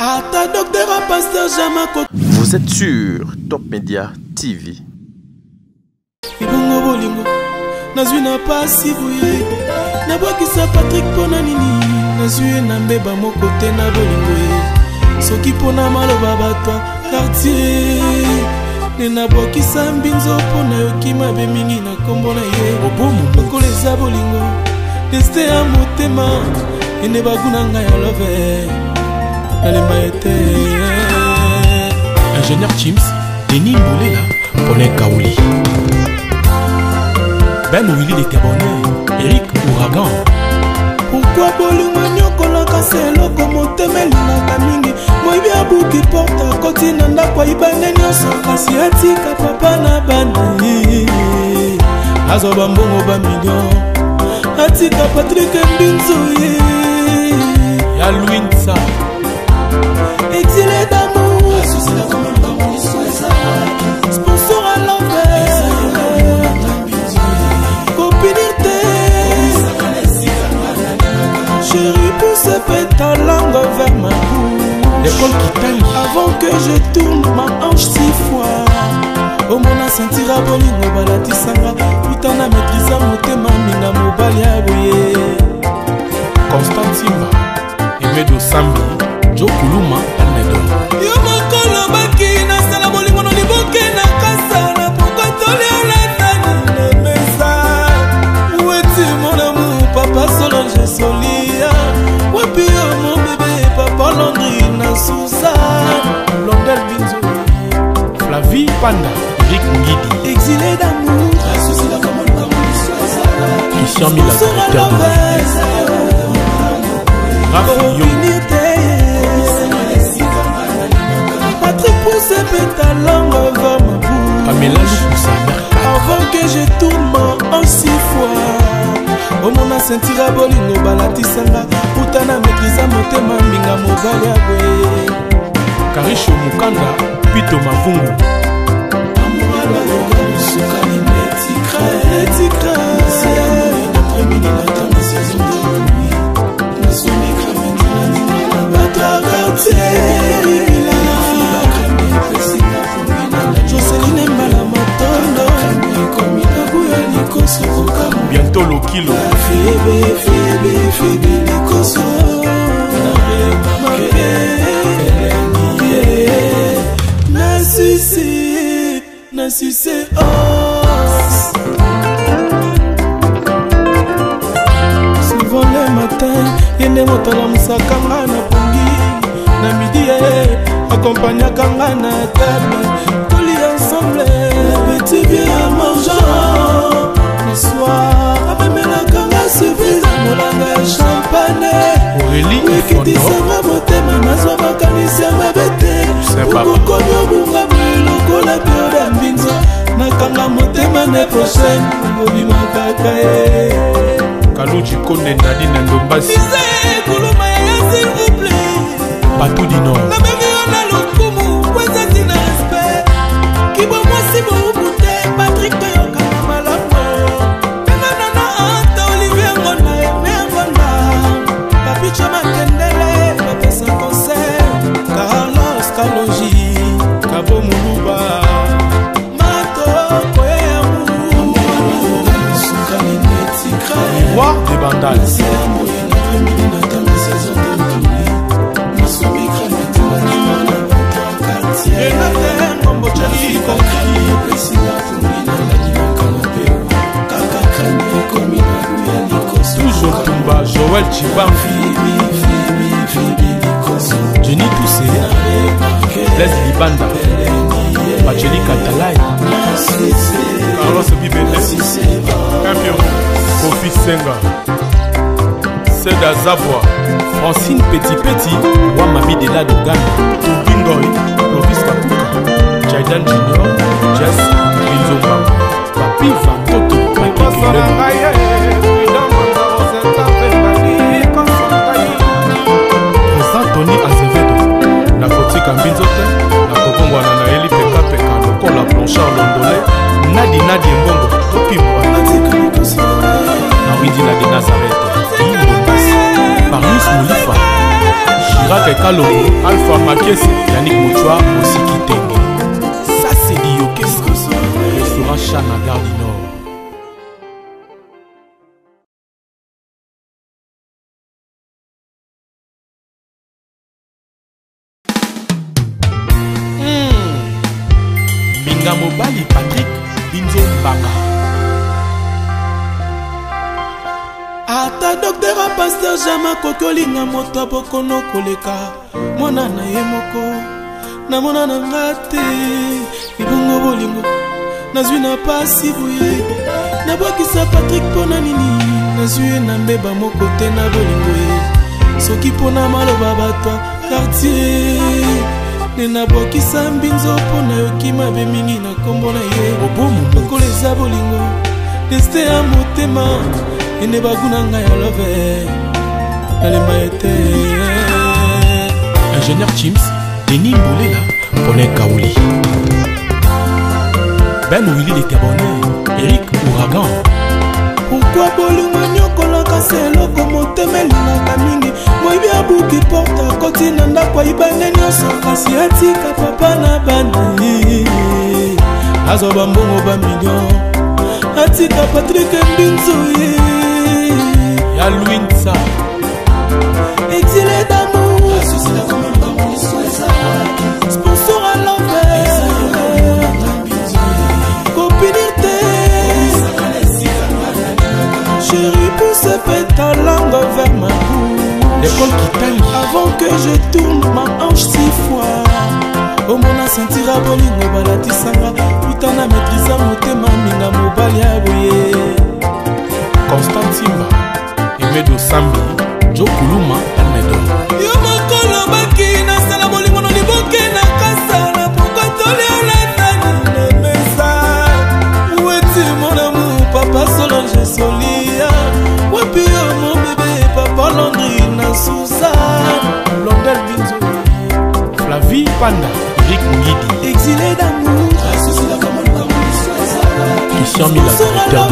Ata docteur à pasteur Jamako. Vous êtes sur Top Media TV. Ibongo bolingo nazwi na pasi boye nabwakisa Patrick pona nini nazwi na mbeba moko te na bolingo ye soki pona maloba bato quartier ne nabwakisa mbinzo pona yoki mabe mingi na kombo na ye lokola eza bolingo destin ya motema ene baguna ngai ya love nalemba ete Ingénieur Chims Denis Mbolela Paulin Kaouli Ben Willy de Tebonne Eric Ouragan. Pourquoi bolingo nyokolaka seloko motema elingaka mingi moyibi abuki porta koti na ndako ayibane nyonso kasi atika papa na bana azwa bambongo bamillion atika Patrick Mbinzo ye ya Louinsa exilé d'amour sponsor à l'envers copinité chérie pousse ta langue vers ma bouche l'école qui t'aime avant que je tourne ma hanche 6 fois au mona sentira bolingo balatisanga putana maîtrisa motema minga mobali ya boye Constantima Emedo Sambi Joe Kuluma Almedo yo mokolo baki nasala bolingo no liboke na kasa na pokotoli olatani na mesa weti mon amour papa Solange Solia wapi yo mon bébé papa Landry na Suzanne Londel Binzo Flavie Panda Eric Ngidi exilé d'amour Christian Mila directeur de Rafi Young Patrick pousse ta langue vers ma bouche Pamela Lukusa avant que je tourne en 6 fois au mona sentira bolingo balatisanga putana maîtrisa motema minga mobali ya boye Karisho Mukanda Pito Mavungu Joseline Mbala Matondo bientôt le kilo Febe Likoso Nassissé os souvent le matin yende motala musakanga na pongi na midi accompagnaka nga na table toli ensemble petit bien mangeant le soir amemelaka nga surprise molanga ya champagne ekitisanga motema nazwa makanisi ya mabe te okokomi obunga lokola periode ya mbinzo nakanga motema ne prochaine obimakaka ye Kaluji Konde Nadine Ndombasi kuluma ya s'il vous plaît Patou du Nord nabengi yo na lokumu kwezati na respect kibwa mwasi boubute Patrick toyokana malamu enganana ata Olivier Ngonda eme Ngonda papicho makendele bapesa concert Carlos Kaloji Kabo Muluba matoko yamu Roi des Bandales toujours Tumba Joël Chibam Jenny Toussé Les Libanda Pacheli Katalai Carlos Bibele Campion Kofi Senga Seda Zabwa Francine Petit Wamami de la Dogane Tubingoy Lovis Kapuka Jaidan Junior Jess Binzomba Papi Vantoto Papi Président Tony Azevedo Nakotika Mbinzote Nakobongwana na Eli Peka Peka Lokola Blanchard Londolais Nadi Mbongo Topimwa Nawidina de Nazareth Parmis Moulifa Chirac Kalongo, Alpha Makese, Yannick Mouchoua, Osiki Tenge. Ça c'est du Yokesco, restaurant Chana Gare du Nord. Minga Mobali Patrick Binzo Mbanga. Ata docteur a pasteur Jama kokolinga moto bokono koleka mwana na ye moko na mona na ngate ibongo bolingo nazwi na pasi buye na bokisa Patrick pona nini nazwi na mbeba moko te na bolingo ye soki pona maloba bato quartier nena bokisa mbinzo pona yokima be mingi na kombo na ye obomu koleza bolingo teste ya motema ene baguna ngai ya love nalemba ete Ingénieur Chims, Denis Mboulela, Paulin Kaouli. Ben Willy de Cabonnet, Eric Ouragan. Pourquoi bolingo nyokolaka seloko motema elingaka mingi moyibi abuki porte akoti na ndako ayibane nyonso kasi atika papa na bana azwa bambongo bamillion atika Patrick Mbinzo ya Louinsa exilé d'amour sponsor à l'envers copinité chérie pousse ta langue vers ma bouche l'école qui tangue avant que je tourne ma hanche 6 fois omona sentira bolingo balatisanga utana maîtrisa motema minga mobali ya boye Constant Simba Emedo Sambi Joe Kuluma Almedo yo mokolo baki nasala bolingo no liboke na kasa na pokotoli olatani na mesa weti mon amour papa Solange Solia wapi yo mon bébé papa Landry na Suzanne Londel Binzo Flavie Panda Eric Ngidi exilé d'amour Christian Mila directeur de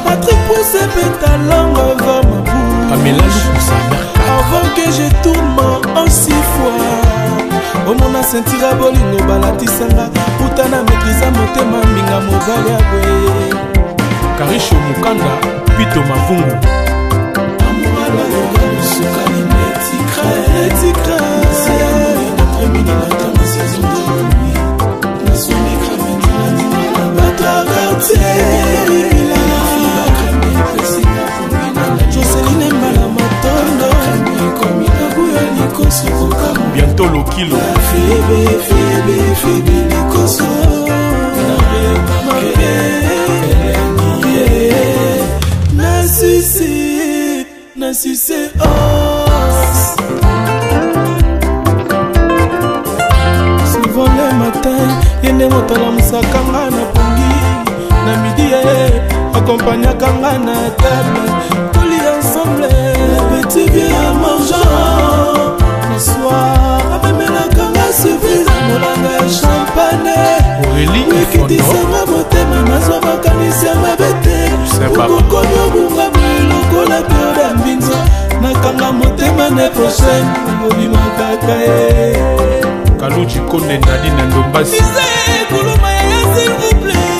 Patrick pousse ta langue vers ma bouche Pamela Lukusa avant que je tourne en 6 fois omona sentira bolingo balatisanga utana maîtrisa motema minga mobali ya boye Karisho Mukanda Pito Mavungu Joseline Mbala Matondo bientôt le kilo na succès os souvent le matin yende motala musakanga na pongi na midi accompagnaka nga na table toli ensemble petit bien mangeant le soir amemelaka nga surprise molanga ya champagne ekitisanga motema nazwa makanisi ya mabe te okokomi obunga lokola periode ya mbinzo nakanga motema ne prochaine obimakaka ye Kaluji Kone Nadi na Ndombasi kuluma ya s'il vous plaît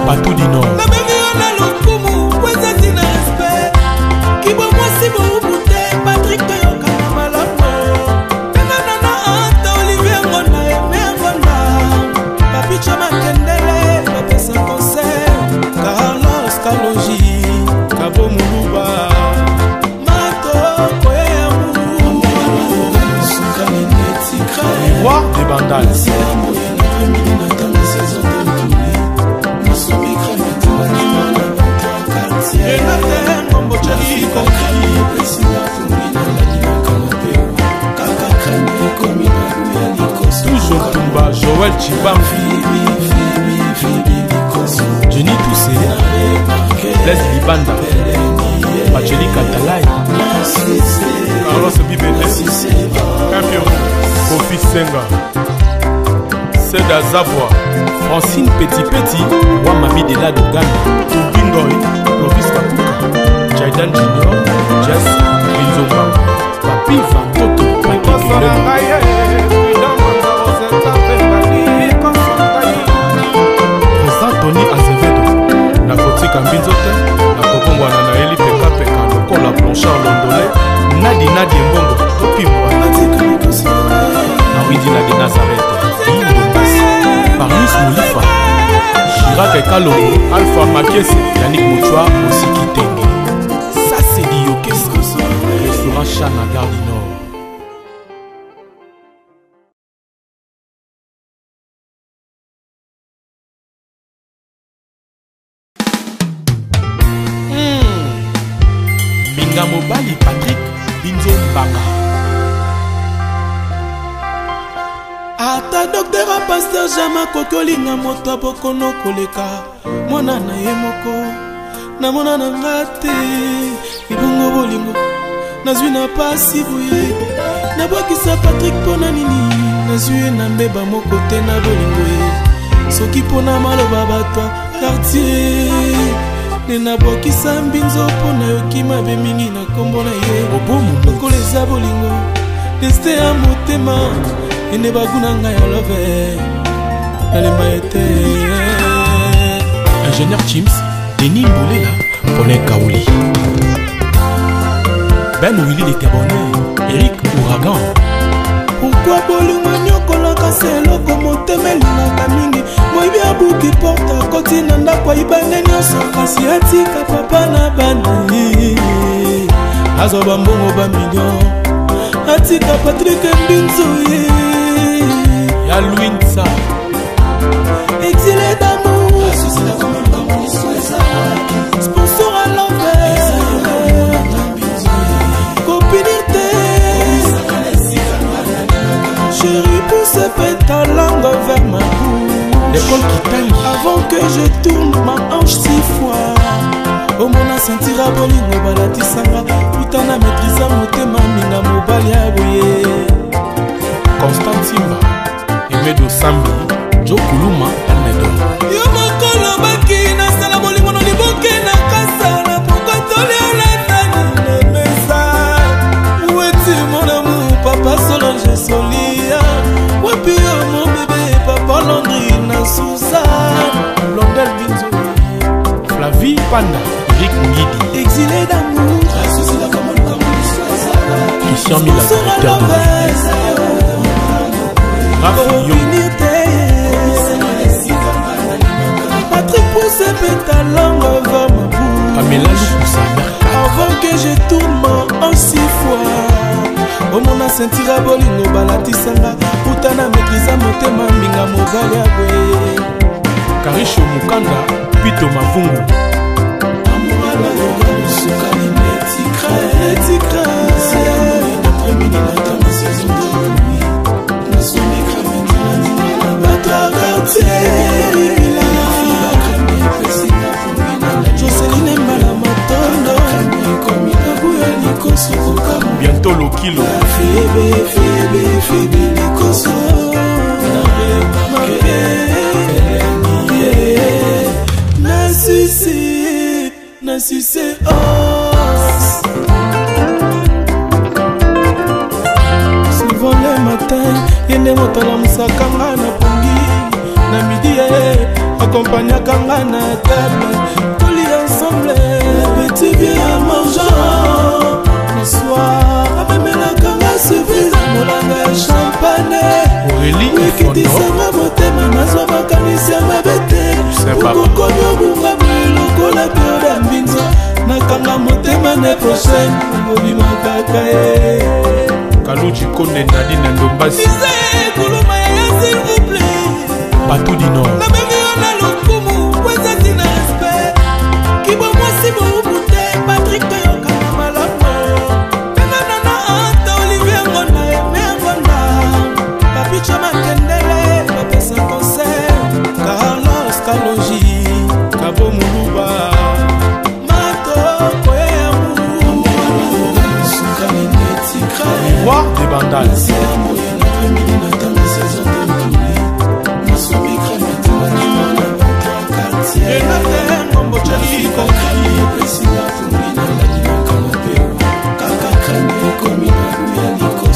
Batou du Nord nabengi yo na lokumu kwezati na respect kibomwasi boubute Patrick toyokana malamu pengana na ata Olivier Ngonda eme Ngonda papicha makendele bapesa concert Carlos Kaloji Kabo Muluba Matoko yamu Roi des Bandales toujours Tumba Joël Chibamfi Jenny Toussé Blaise Libanda Bacheli Katalai Carlos Bibele Campion Kofi Senga Seda Zabwa Francine Petit Petit Wamami de la Dogana Tubingoy Clovis te nakobongwana na eli pekapeka lokola blanchard londolais nadi embongo topimbwa nawindi nadi nazareth indombasi parmis molifa Chirac Kalongo Alpha Makese Yannick Mouchoua Mosiki Tenge. Ça c'est du Yokesko restaurant Chana Gare du Nord. Minga Mobali Patrick Binzo Mbanga. Ata docteur a pasteur Jama kokolinga moto bokono koleka mwana na ye moko na mona na ngate ibongo bolingo nazwi na pasi boye na bwakisa Patrick pona nini nazwi na mbeba moko te na bolingo ye soki pona maloba bato quartier nena bwakisa mbinzo pona yoki mabe mingi na kombo na ye obomu lokoleza bolingo deste ya motema ene baguna ngai ya love nalemba ete ingénieur Chims Denis Mbolela Colin Kaouli Ben Willy Letebonne Eric Ouragan. Pourquoi bolingo nyokolaka seloko motema elingaka mingi moyibi abuki porte akoti na ndako ayibane nyonso kasi atika papa na bana azwa bambongo bamillion atika Patrick Mbinzo ye ya Louinsa exilé d'amour sponsor à l'envers copinité chérie pousse ta langue vers ma bouche l'école qui t'aime avant que je tourne ma hanche 6 fois au mona sentira bolingo balatisanga putana maîtrisa motema minga mobali ya boye Constant Simba Emedo Sambi Joe Kuluma Almedo yo mokolo baki nasala bolingo no liboke na kasala pokotoli olatani na mesa weti mon amour papa Solange Solia wapi yo mon bébé papa Landry na Suzanne Blondel Binzo Flavie Panda Eric Ngidi exilé d'amour Christian Mila directeur de Patrick pousse ta langue vers ma bouche avant que je tourne en 6 fois au mona sentira bolingo balatisanga putana maîtrisa motema minga mobali ya boye Karisho Mukanda Pito Mavungu Joseline Mbala Matondo bientôt le kilo Fibi Likoso Nassissé os souvent le matin yende motala musakanga na pongi na midi accompagnaka nga na table toli ensemble petit bien mangeant le soir amemelaka nga surprise molanga ya champagne ekitisanga motema nazwa makanisi ya mabe te okokomi obunga lokola periode ya mbinzo nakanga motema ne prochaine obimakaka ye Kaluji Konde Nadine Ndombasi kuluma ya s'il vous plaît Patou du Nord nabengi yo na lokumu kwezati na respect kibwa mwasi boubute Patrick toyokana malamu penganana ata Olivier Ngonda eme Ngonda papicho makendele bapesa concert Carlos Kaloji Kabo Muluba matoko Roi des Bandales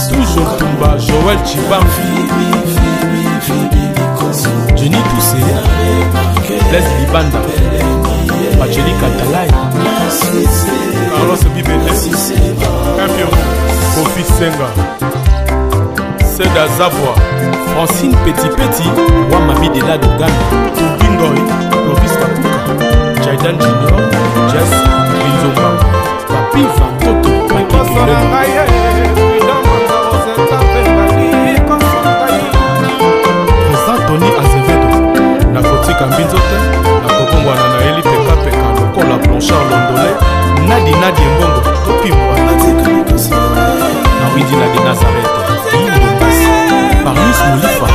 toujours Tumba Joël Chibamfi Jenny Toussé Les Libanda Angélique Atalay, Carlos Bibele, Impiero, Kofi Senga, Seda Zavoie, Francine Petit, Wamami de la Dogane, Tubingoy, Lovis Kakuka, Jaidan Junior, Jess, Binzomba, Papi Vantoto, Papi Président Tony Azevedo, Nakotika Mbinzote, Nakokongwana na Eli Peka Lokola Blanchard Londolais, Nadi Mbongo, Topi Mwana, Nawidina de Nazareth, Paris Moulifa,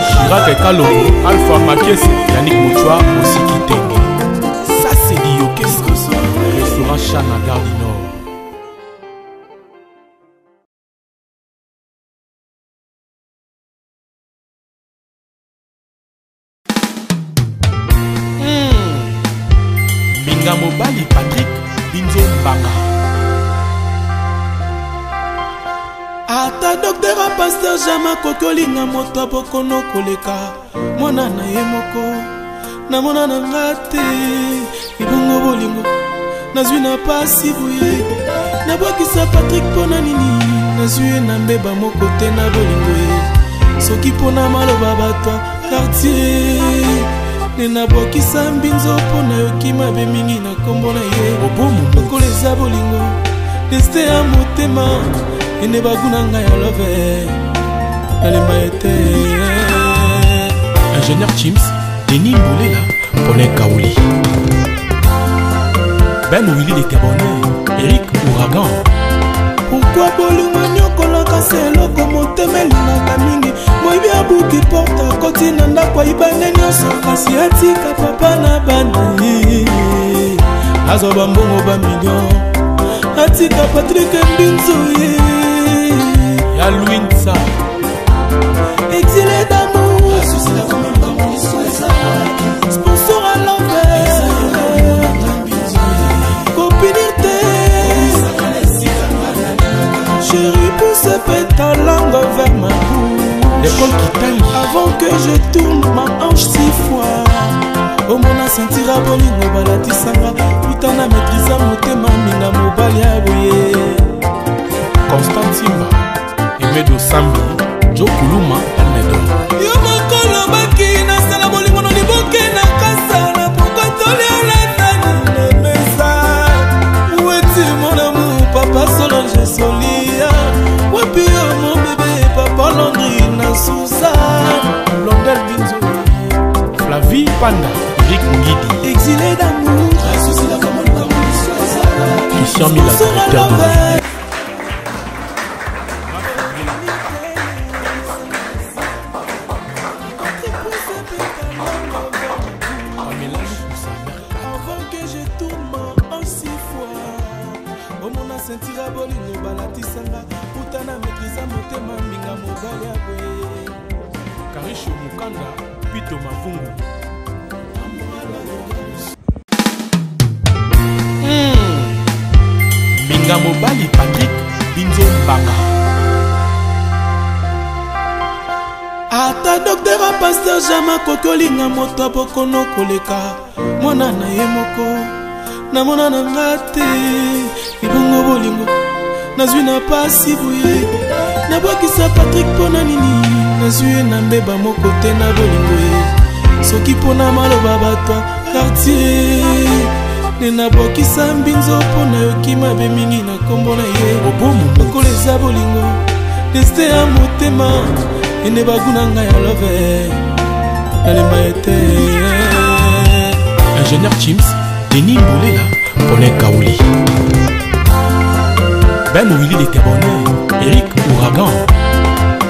Chirac et Kalongo, Alpha Makiese, Yannick Moutchoua, Mosiki Tenge. Ça c'est dit au restaurant Chana Gare du Nord. Minga Mobali Patrick Binzo Mbanga. Ata docteur a pasteur Jama kokolinga moto bokono koleka mwana na ye moko na mona na ngate ibongo bolingo nazwi na pasi buye na bwakisa Patrick pona nini nazwi na mbeba moko te na bolingo ye soki pona maloba bato quartier nena bwakisa mbinzo pona yoki mabe mingi na kombo na ye obomu lokoleza bolingo deste ya motema ene baguna ngai ya love nalemba ete Ingénieur Chims, Denis Mboulela, Paulin Kaouli, Ben Willy de Cabonnet, Eric Ouragan. Pourquoi bolingo nyokolaka seloko motema elingaka mingi moyibi abuki porta koti na ndako ayibane nyonso kasi atika papa na bana azwa bambongo bamillion atika Patrick Mbinzo ye ya Louinsa exilé d'amour sponsor à l'envers copinité chérie pousse ta langue vers ma bouche l'école qui t'aille avant que je tourne ma hanche 6 fois au mona sentira bolingo balatisanga putana maîtrisa motema minga mobali ya boye Constant Simba, Emedo Sambi, Joe Kuluma, Almedo. Yo mokolo baki na sala bolingo no liboke na kasa na pokotoli olatani na mesa. Weti mon amour papa Solange Solia. Wapi yo mon bébé papa Landry na Suzanne. Blondel Binzo, Flavie Panda, Eric Ngidi, exilé d'amour. Christian Mila, directeur de avant que je tourne en 6 fois omona sentira bolingo balatisanga putana maîtrisa motema minga mobali ya boye Karisho Mukanda, Pito Mavungu. Minga Mobali Patrick Binzo Mbanga. ata docteur a pasteur Jama kokolinga moto bokono koleka mwana na ye moko na mona na ngate ibongo bolingo nazwi na pasi buye na bwakisa Patrick pona nini nazwi na mbeba moko te na bolingo ye soki pona maloba bato quartier nena bwakisa mbinzo pona yoki mabe mingi na kombo na ye Obomu lokoleza bolingo deste ya motema ene baguna ngai ya love nalemba ete Ingénieur Chims, Denis Mboulela, Paulin Kaouli, Ben Willy de Cabonnet, Eric Ouragan.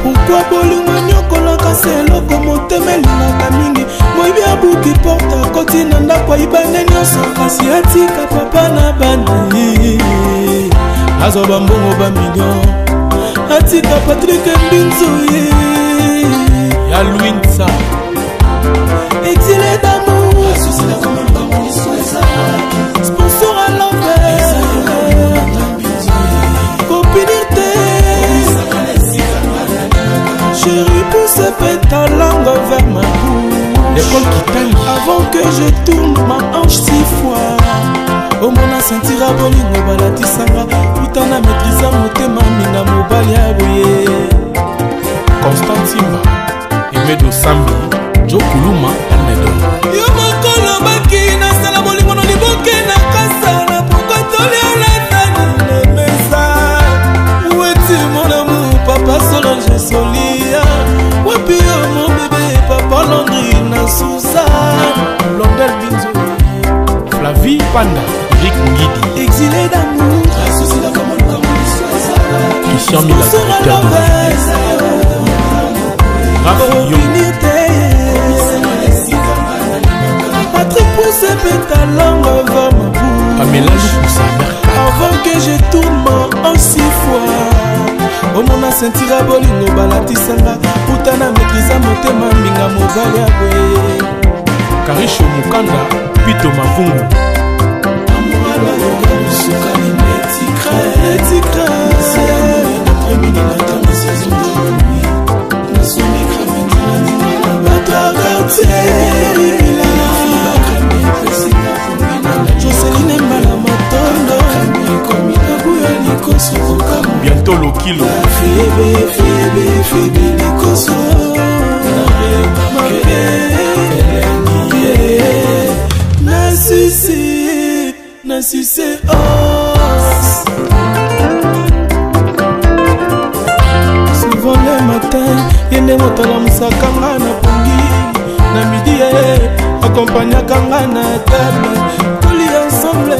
pourquoi bolingo nyokolaka seloko motema elingaka mingi moyibi abuki porta koti na ndako ayibane nyonso kasi atika papa na bana azwa bambongo bamillion atika Patrick Mbinzo ye ya Louinsa exilé d'amour sponsor à l'envers copinité chérie pousse ta langue vers ma bouche l'école qui t'aille avant que je tourne ma hanche 6 fois sentira bolingo balatisanga puta na maîtrise motema minga mobali ya boye Constantima Emedo Sambi Jo Kuluma Almedo yo mokolo baki nasala bolingo no liboke na kasala pokotoli alatani na mesa weti mon amour papa Solange Solia wapi yo mon bébé papa Landry na Suzanne Blondel Binzo Flavie Panda Eric Ngidi exilé d'amour Christian Mila Rafi Yonité Patrick Pousse pétalangue vers ma bouche Pamela Lukusa avant que je tourne en 6 fois au mona sentira bolingo balatisanga puta na maîtrise motema minga mobali ya boye Karisho Mukanda Pito Mavungu Joseline Mbala Matondo Bientôt le kilo Febe Likoso Nassissé os souvent le matin yende motala musakanga na pongi na midi accompagnakanga na table toli ensemble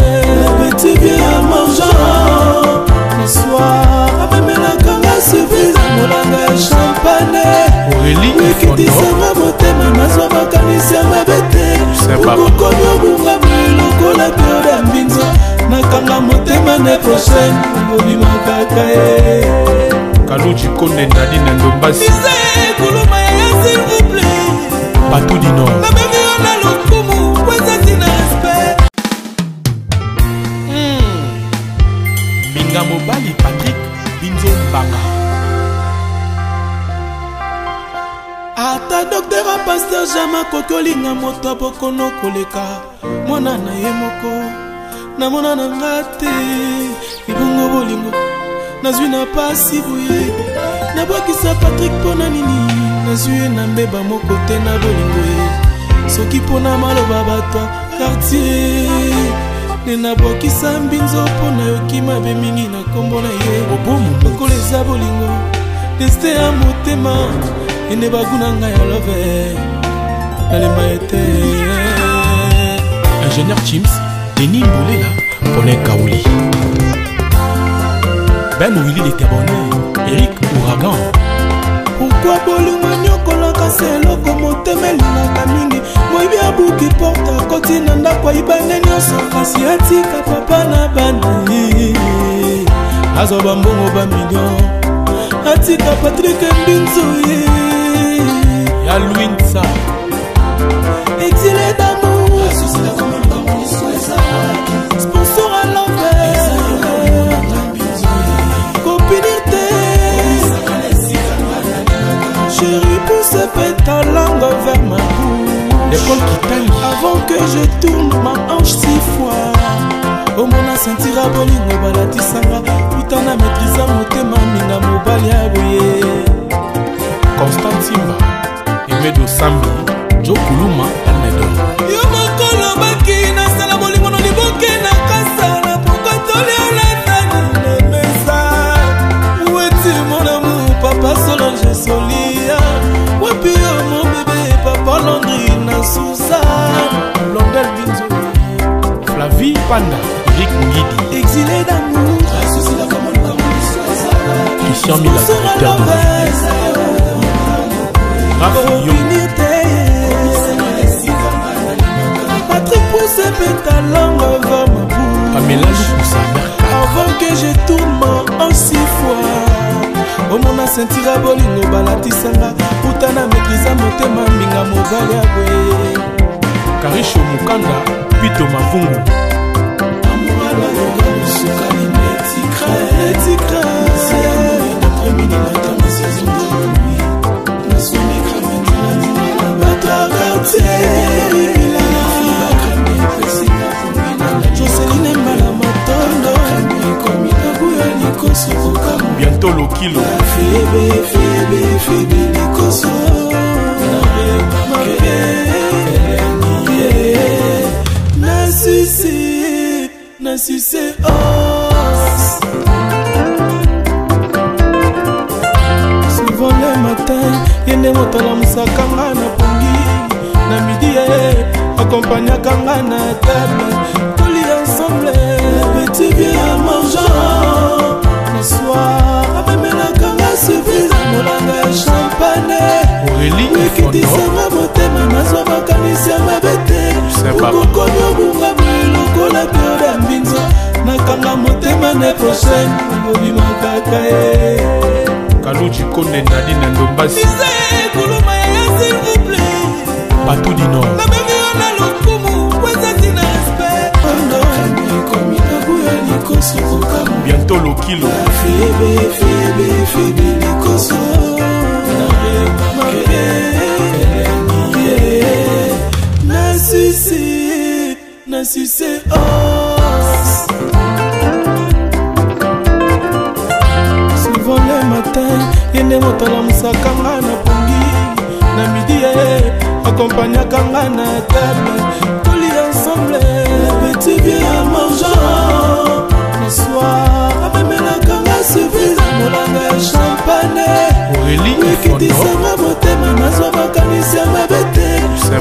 petit bien mangeant le soir amemelakanga service molanga ya champagne wekitisanga motema nazwa makanisi ya mabete okokomi obunga lokola pio ya mbinzo nakanga motema ne prochaine obimakaka ye Kaluchi Konde Nadine Ndombasi kuluma ya s'il vous plaît Batou du Nord na memi ona lokumu kweza tina respect Minga Mobali Patrick Binzo Mbaka ata docteur a pasteur jama kokolinga moto abokono koleka mwana na ye moko na mona na ngate ibongo bolingo nazwi na pasi boye nabwakisa Patrick pona nini nazwi na mbeba moko te na bolingo ye soki pona maloba bato quartier ne nabwakisa mbinzo pona yoki mabe mingi na kombo na ye lokola eza bolingo deste ya motema ene baguna ngai ya love nalemba ete Ingénieur Chims Denis Mbolela Paulin Kaouli Ben Willy les Gabonais Eric Ouragan pourquoi bolingo nyokolaka se eloko motema elingaka mingi moyibi abuki porte akoti na ndako ayibane nyonso kasi atika papa na bana azwa bambongo bamillion atika Patrick Mbinzo ya Louinsa exilé d'amour sponsor à l'envers copinité chérie pousse ta langue vers ma bouche l'école qui taille avant que je tourne ma hanche 6 fois au mona sentira bolingo balatisanga puta na maîtrise motema minga mobali ya boye Constantima Emedo Sambi Jo Kuluma Almedo yo mokolo baki nasala bolingo no liboke na kasala pokotoli alatani na mesa weti mon amour papa Solange Solia wapi yo mon bébé papa Landry na Suzanne Blondel Binzo Flavie Panda Eric Ngidi exilé d'amour Christian Mila Rafi Yonité Patrick Pousse pétalangue vers ma bouche Pamela Lukusa avant que je tourne en 6 fois au mona sentira bolingo balatisanga puta na maîtrise motema minga mobali ya boye Karisho Mukanda Pito Mavungu Joseline Mbala Lokilo Nassissé os. Souvent le matin, yende motala musakanga na pongi. Na midi, accompagnakanga na table. Toli ensemble, petit bien à mangeant. Le soir, abemelakanga surprise, molanga champagne. Aurélie Wikidisanga motema, nazwa makanisi ya mabete. Ukokonyo bunga lokola pioda mbinzo. Nakanga motema ne prochaine, ngobima kaka Kaluchi Kone Nadine Ndombasi Nise kuluma ya s'il vous plaît. Batou du Nord La bébé on a le kumu, weza tina respect. Ando, komi na buya nikoso kukamu. Bientôt Lokilo Fibi nikoso. Nassissé os. Souvent le matin, yende motala musakanga na pongi. Na midi, accompagnakanga na table. Toli ensemble, petit bien à mangeant. Le soir, abemelakanga surprise, molanga champagne. Aurélie Wikidisanga motema, nazwa makanisi ya mabete.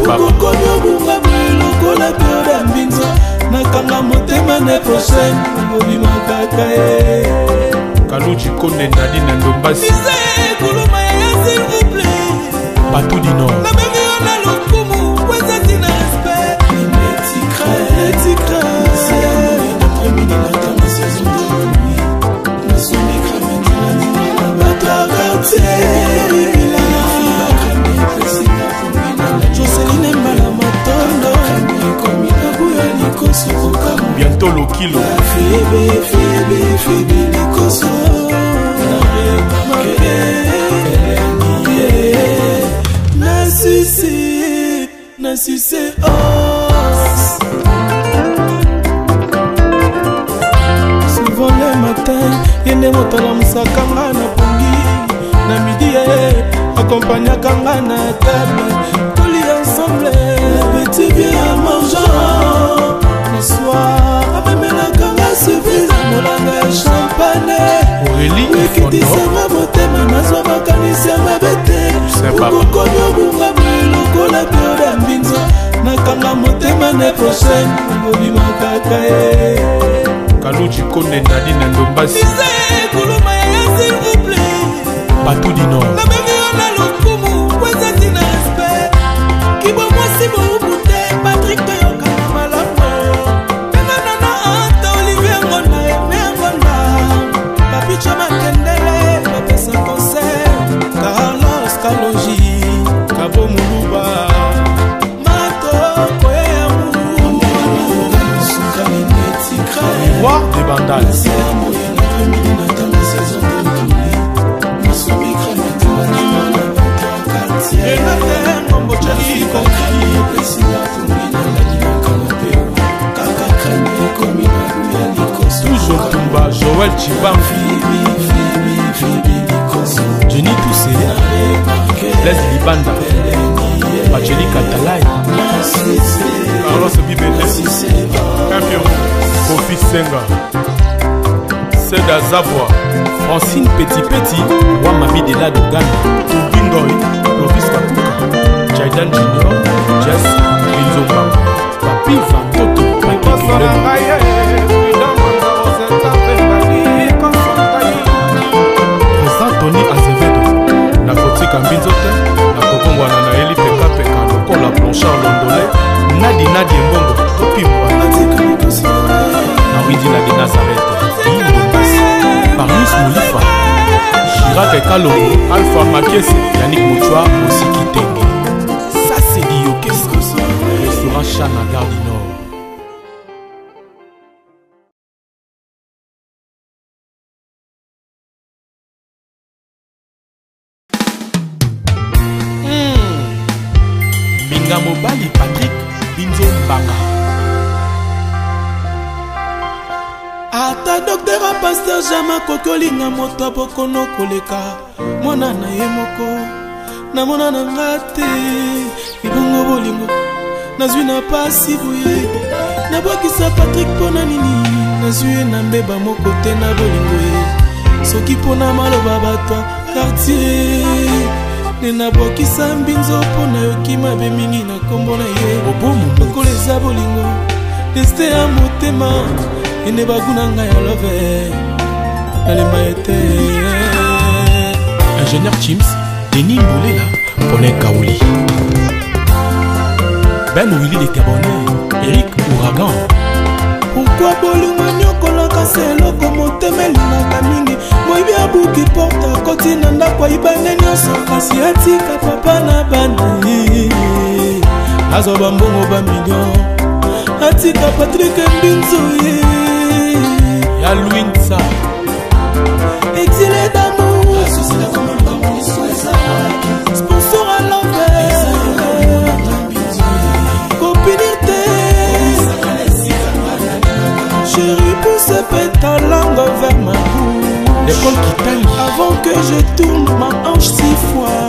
Ukokonyo bunga lokola pioda mbinzo. Nakanga motema ne prochaine, ngobima kaka Kaluchi Kone Nadine Ndombasi Nise kuluma ya s'il vous plaît. Batou du Nord La bébé on a le kumu, weza tina respect. Netikra c'est amour, l'après-midi, la dame, saison de nuit. Na sonne crame, la bata quartier. Joseline Mbala Matondo. Bientôt Lokilo Fibi nikoso. Nassissé os. Souvent le matin, yende motala musakanga na pongi. Na midi, accompagnakanga na table. Toli ensemble, petit bien à mangeant. Le soir, abemelakanga surprise, molanga champagne. Aurélie Wikidisanga motema, nazwa makanisi ya mabete. Ukokonyo bunga lokola pioda mbinzo. Nakanga motema ne prochaine, ngobima kaka Kaluchi Kone Nadine Ndombasi Nise kuluma ya s'il vous plaît. Batou du Nord La bébé on a le kumu, weza tina respect. Kibo mwasi moubute, Patrick Toyoka na malamu. Nana anta Olivier Ngonda, Eme Ngonda. Papicha Makendele, bapesa concert. Carlos Kaloji, Kabo Muluba. Mato Koyamu. Sukani netikra. Roi des Bandales Toujours Tumba, Joël Chibamfi Jenny Toussé Les Libanda Bacheli Katalai Carlos Bibele Campion Kofi Senga Seda Zavwa Francine Petit Wamabi de la Dogana Tubingoy Clovis Kakuka Jaidan Junior Jess Rizomba Papi Vantoto Président Tony Azevedo Nakotika Mbinzote Nakokongwana na Eli Peka Peka Lokola Blanchard Londolé Nadi Mbongo Topimwa Nawidi Nadi Nazareth Parmis Moulifa Chirac et Kalongo Alpha Makiese Yannick Mouchoua Mosiki Tenge Ça c'est dit Yokesko Restaurant Chana Gare du Nord Binga Mobali Patrick Binzo Mbanga ata docteur a pasteur jama kokolinga moto abokono koleka mwana na ye moko na mona na nga te ibongo bolingo nazwi na pasi boye nabwakisa Patrick mpona nini nazwi na mbeba moko te na bolingo ye soki mpona maloba bato quartier ne nabwakisa mbinzo mpona yoki mabe mingi na kombo na ye lokola eza bolingo deste ya motema ene baguna ngai ya love nalemba ete ingénieur Chims Denis Moulela Paulin Kaouli Ben Willy les Gabonais Eric Ouragan. Pourquoi bolingo nyokolaka seloko motema elingaka mingi moyibi abuki porta koti na ndako ayibane nyonso kasi atika papa na bana azwa bambongo bamillion atika Patrick Mbinzo ya Louinsa exilé d'amour sponsor à l'envers copinité chérie pousse ta langue vers ma bouche l'école qui taille avant que je tourne ma hanche 6 fois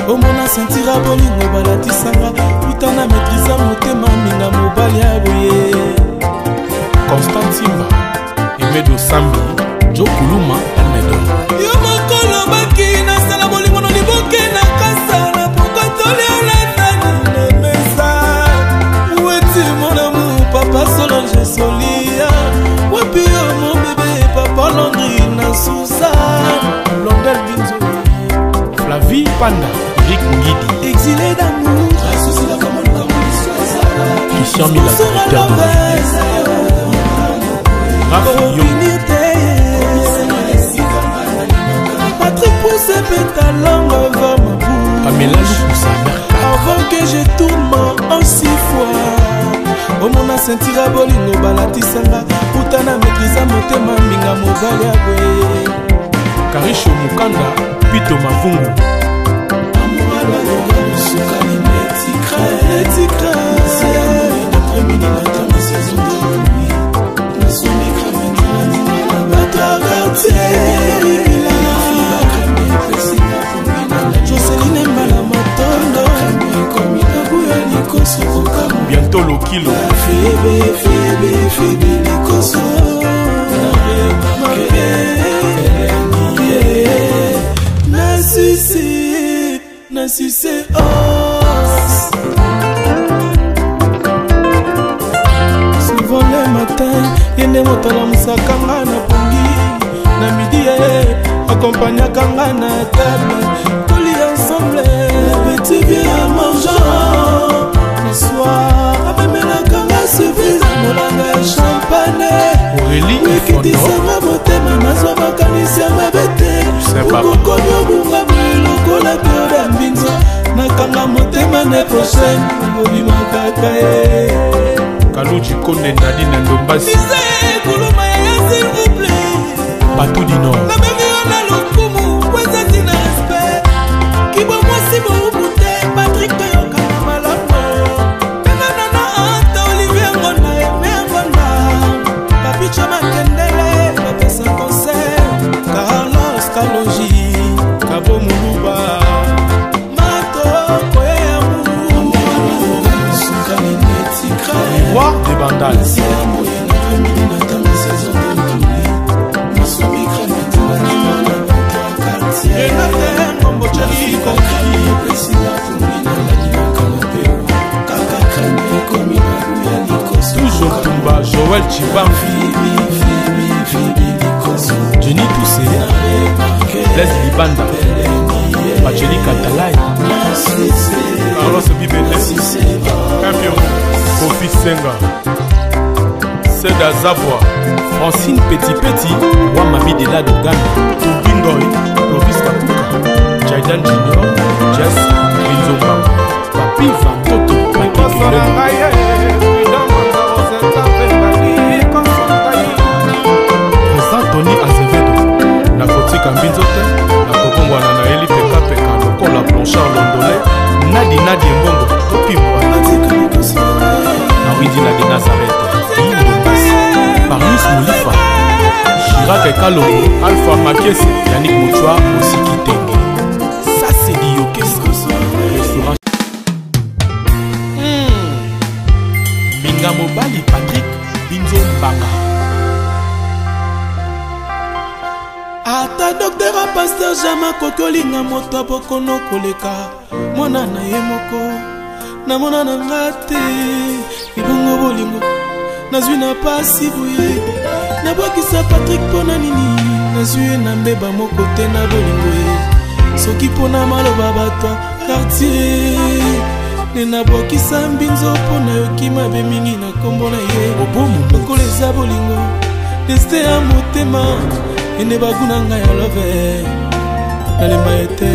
au mona sentira bolingo balatisanga putana maîtrisa motema minga mobali ya boye Constant Simba Emedo Sambi Joe Kuluma Almedo yo mokolo baki nasala bolingo no liboke na kasala pokotoli olandani nemesa weti mon amour papa Solange Solia wapi yo mon bébé papa Landry na Suzanne Blondel Binzo Flavie Panda Eric Ngidi exilé d'amour Christian Mila directeur de Patrick pousse ta langue vers ma bouche Pamela Loussa avant que je tourne en 6 fois au mona sentira bolingo balatisanga putana maîtrisa motema minga mobali ya boye Karisho Mukanda Pito Mavungu Joseline Mbala Matondo bientôt le kilo Febe Likoso na succès os souvent le matin yende motala musakanga na pongi na midi accompagnakanga na table toli ensemble petit bien mangeant le soir amemelakanga surprise molanga ya champagne Aurélie ekitisanga motema nazwa makanisi ya mabe te okokomi obunga lokola pio ya mbinzo nakanga motema ne prochaine obimakaka ye Kaluji Konde Nadine Ndombasi kuluma ya s'il vous plaît Batou du Nord nabengi yo na lokumu kwezati na respect kibo mwasi boubute Patrick toyokana malamu penganana anta Olivier Ngonda eme Ngonda papicha makendele bapesa concert Carlos Kalonji Kabo Muluba Mato Koyamu Roi des Bandales toujours Tumba Joël Chibamfi Jenny Toussé Les Libanda Bacheli Katalai Carlos Bibele Campion Kofi Senga Seda Zavwa Francine Petit Wamabi de la Dogana Tubingoy Clovis Kapuka Jaidan Junior Jess Binzomba Papi Vantoto Papi Président Tony Azevedo Nakotika Mbinzo te nakokongwana na Eli Pekapeka lokola Blanchard Londolais Nadi Mbongo Topimbwa na Widi la de Nazareth Parmis Moulifa Kalongo, Alpha Makese, Yannick Mouchoua, Mosiki Tenge. Ça c'est dit au restaurant. Minga Mobali Patrick, Binzo Mbanga. Ata docteur a pasteur Jama kokolinga moto bokono koleka. Mwana na ye moko, na mona na ngate, ibongo bolingo. Nazwi na pasi boye, na bokisa Patrick pona nini. Nazwi na mbeba moko te na bolingo ye. Soki pona maloba batwa quartier. Nena bokisa mbinzo pona yoki mabe mingi na kombo na ye. Obomu bokoleza bolingo, deste ya motema. Ene baguna nga ya love, nalemba ete.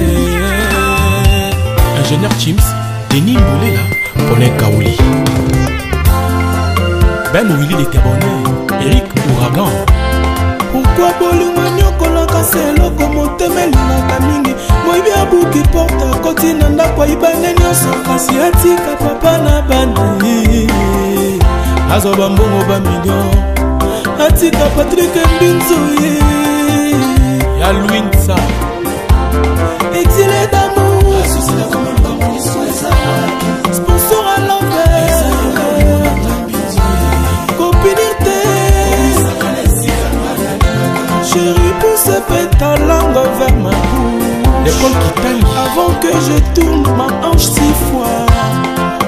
Ingénieur Chims, Denis Moulela, Paulin Kaouli. Ben Willy les Gabonais, Eric Ouragan. Pourquoi bolingo nyokola kase loko motemeli na kamingi. Moibi abuki porta koti na ndako ibane nyonso kasi atika papa na bandi. Azoba mbongo ba million. Atika Patrick Mbinzo ye. Ya Louinsa. Exilé d'amour. Sponsor à l'envers. Copinité. Chérie, pousse ta langue vers ma bouche. L'école qui taille. Avant que je tourne ma hanche 6 fois.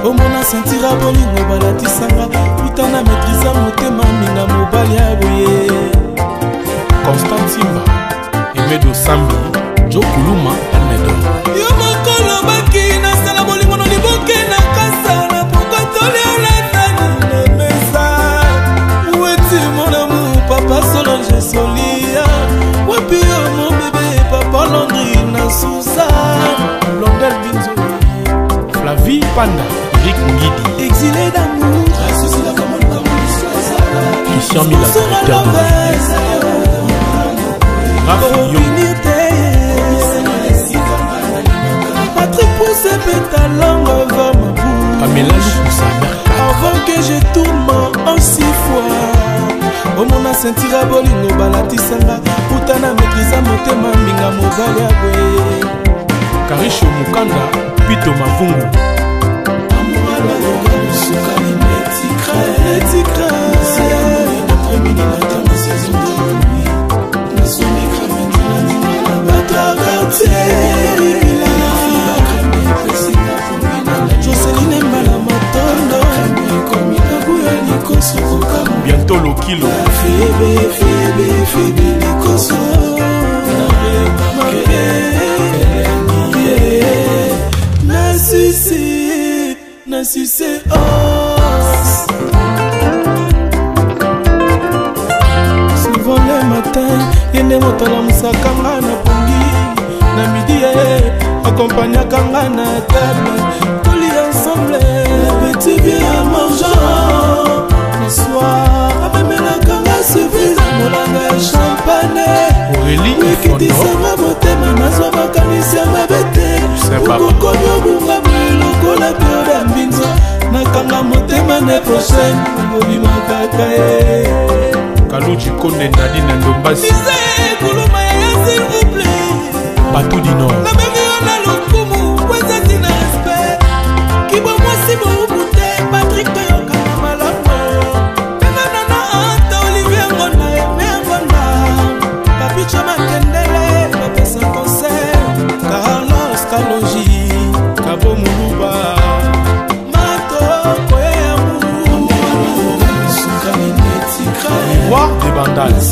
Au mona sentira bolingo balatisanga. Putana maîtrisa motema minga mobali aboye. Constant Simba, Emedo Sambi, Joe Kuluma, Almedo. Yo mokolo baki na sala bolingo no liboke na kasala. Pourquoi tolia la tani na mesa. Où est-il mon amour, papa Solange Solia. Wapi yo mon bébé, papa Landry na Sousa. Blondel Binzo, Flavie Panda, Eric Ngidi. Exilé d'amour. Christian Mila, directeur de Patrick pousse ta langue vers ma bouche. Avant que je tourne en 6 fois. Au mona sentira bolingo balatisanga. Putana maîtrisa motema minga mobali aboye. Karisho Mukanda, Pito Mavungu. Amouala yoga musukali netikra. C'est amour d'après-midi matin de saison de nuit. Joseline Mbala Matondo. Bientôt le kilo. Febe Likoso. Nassissé os. Souvent le matin, yende motala musakanga na pongi. Na midi accompagnaka nga na table. Toli ensemble, petit bien mangeant. Le soir, amemelaka nga service. Molanga ya champagne. Aurélie Wikitisanga motema nazwa makanisi ya mabete. Ukokomi obunga lokola pioda mbinzo. Nakanga motema ne prochaine. Ngobima kaka ye. Kaluchi Konde Nadine Ndombasi. Disais kuluma ya s'il vous plaît. Batou du Nord. Na bengi ona lokumu, kweza tina respect. Kibo mwasi boubute, Patrick Toyoka na malamu. Pena nana anta Olivier Ngona, Eme Ngona. Papi Chama Kendele, Papesa Concert. Carlos Kalonji, Kabo Muluba. Mato, Koye Amou. Roi des Bandales.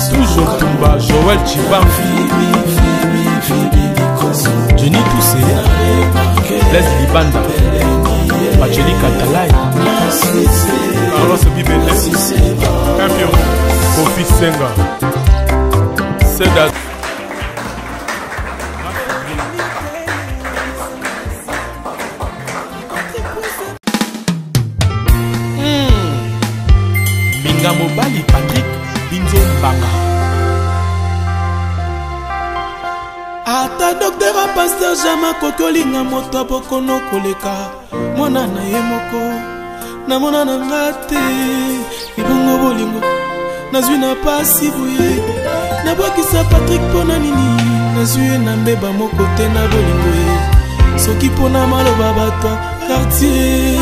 Toujours Tumba, Joël Chibam, Johnny Toussé, Leslie Banda, Pacheli Katalai, Carlos Bibele, Campion, Kofi Senga, Sedat. Minga Mobali Patrick Binzo Mbanga. ata docteur a pasteur jama kokolinga moto bokono koleka mwana na ye moko na mona na ngate ibongo bolingo nazwi na pasi boye nabwakisa Patrick pona nini nazwi na mbeba moko te na bolingo ye soki pona maloba bato quartier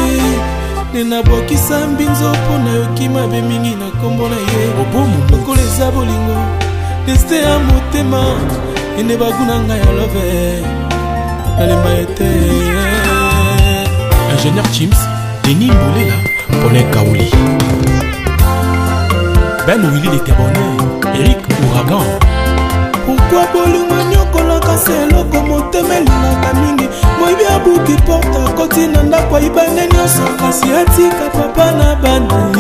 ne nabwakisa mbinzo pona yoki mabe mingi na kombo na ye lokola eza bolingo deste ya motema ene baguna ngai ya love nalemba ete ingénieur Chims Denis Mbolela Paulin Kaouli Ben Willy l'Éternel Eric Ouragan. Pourquoi bolingo nyokolaka seloko motema elingaka mingi moyibi abuki porta koti na ndako ayibane nyonso kasi atika papa na bana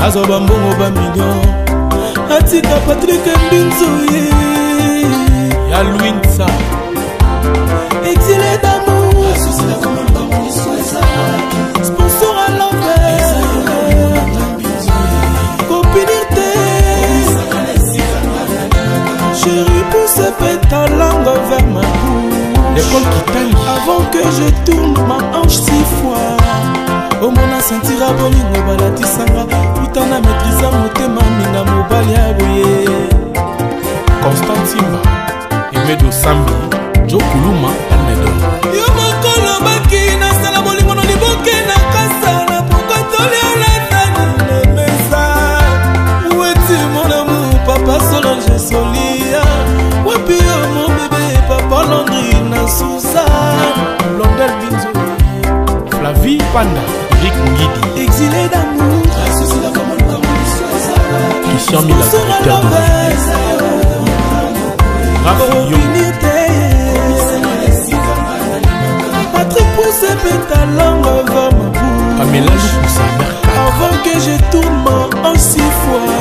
azwa bambongo bamillion atika Patrick Mbinzo ya Louinsa exilé d'amour sponsor à l'envers copinité chérie pousse ta langue vers ma bouche l'école qui taille avant que je tourne ma hanche 6 fois au mona sentira bolingo balatisanga utana maîtrisa motema minga mobali ya boye Constant Simba Emedo Sambi Joe Kuluma Almedo yo mokolo baki nasala bolingo no liboke na kasala pokotoli olatani nemesa weti mon amour papa Solange Solia wapi yo mon bébé papa Landry na Suzanne Blondel Binzo Flavie Panda Eric Ngidi exilé d'amour Christian Mila directeur de Patrick pousse ta langue vers ma bouche Pamela Lukusa avant que je tourne en 6 fois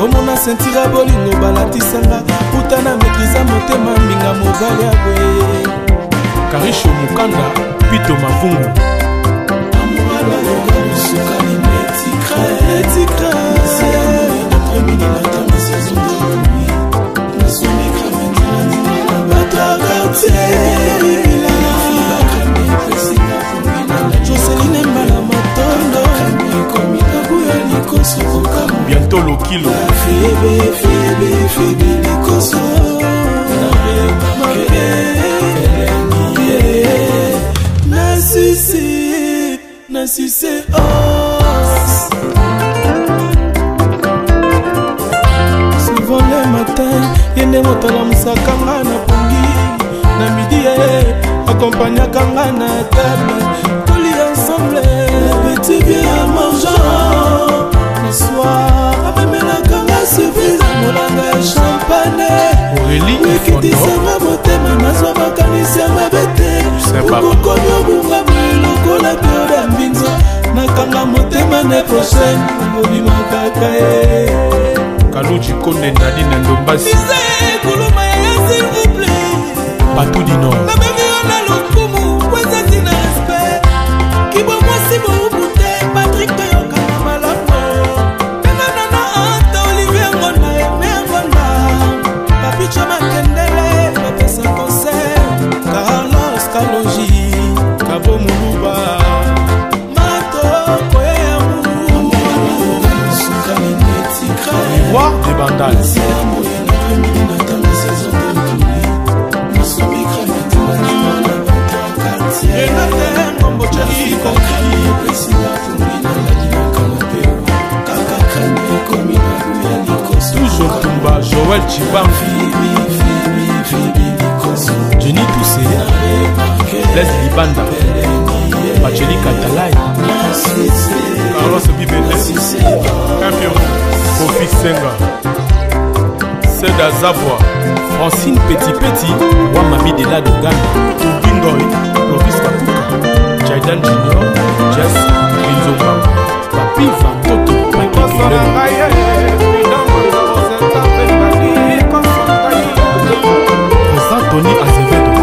au mona sentira bolingo balatisanga utana maîtrisa motema minga mobali ya boye Karisho Mukanda Pito Mavungu Joseline Mbala Matondo bientôt le kilo Nassissé os souvent le matin yende motala musakanga na pongi na midi accompagnakanga na table toli ensemble petit bien à mangeant le soir amemelakanga surprise molanga ya champagne Aurélie wikitisanga motema nazwa makanisi ya mabete okokomi obunga lokola pio ya mbinzo nakanga motema ne prochaine obimakaka ye Kaluji Konde Nadine Ndombasi kuluma ya s'il vous plaît Batou du Nord nabengi yo na lokumu kwezati na respect kibo mwasi boubute Patrick toyokana malamu enganana anta Olivier Ngonda eme Ngonda papicha makendele bapesa concert Carlos Kalonji Kabo Muluba Mato Koyamu Roi des Bandales toujours Tumba Joël Chibambi Jenny Toussé Les Libanda Pacheli Katalai Carlos Bibele Campion Kofi Senga Seda Zavwa Francine Petit Wamabi de la Dogana Tubingoy Clovis Kakuka Jaidan Junior Jess Binzomba Papi Vantoto Papi Président Tony Azevedo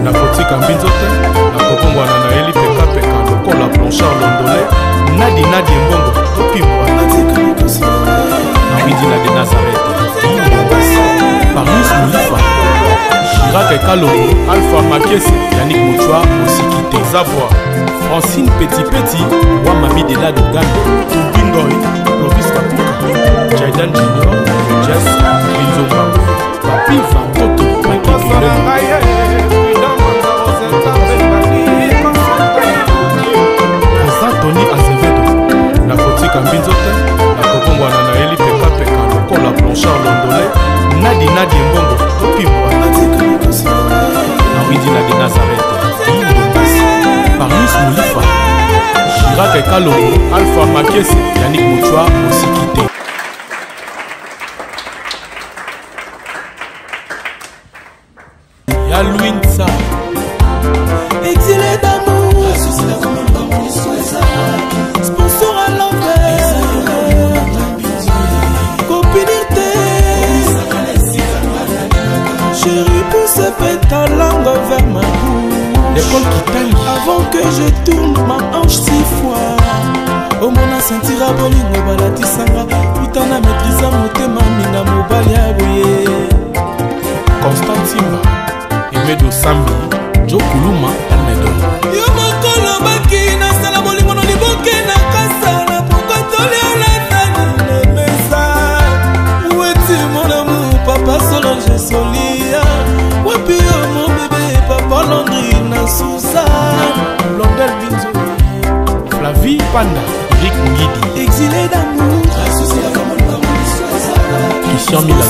na kotika mbinzo te na kobongwana na Eli Pekapeka lokola Blanchard Londolais Nadi Mbongo topimbwa na Midina de Nazareth Paris Moulifa Chirac Kalongo, Alpha Makese, Yannick Mouchoua, Mosikite, Zavoie, Francine Petit, Wamami de la Dogano, Bingoy, Clovis Kapuka, Jaidan Junior, Jess, Binzomba, Papi Fantoto, Makikele, Tony Azevedo, na Kotika Mbinzote, na Kobongwana na Eli Peka Lokola Blanchard Londolé, Nadi Mbongo, Topimwa, na Widina de Nazareth, Parus Moulifa, Chirac Kalongo, Alpha Makese, Yannick Mouchoua, Mosikite. Yalouin Sa, exilé d'amour, sponsor à l'envers, copinité, chérie pousse ta langue vers ma bouche, l'école qui taille avant que je tourne ma hanche 6 fois. Au mona sentira bolingo balatisanga, putana maîtrisa motema minga mobali ya boye. Constant Simba, Emedo Sambi, Joe Kuluma, Almedo. Yo mokolo baki nasala bolingo no liboke na kasa na pokotoli alatani na mesa. Où est-il mon amour, papa Solange Solia? Wapi yo mon bébé, papa Landry na Suzanne? Blondel Binzo, Flavie Panda, Eric Ngidi, exilé d'amour, Christian Mila.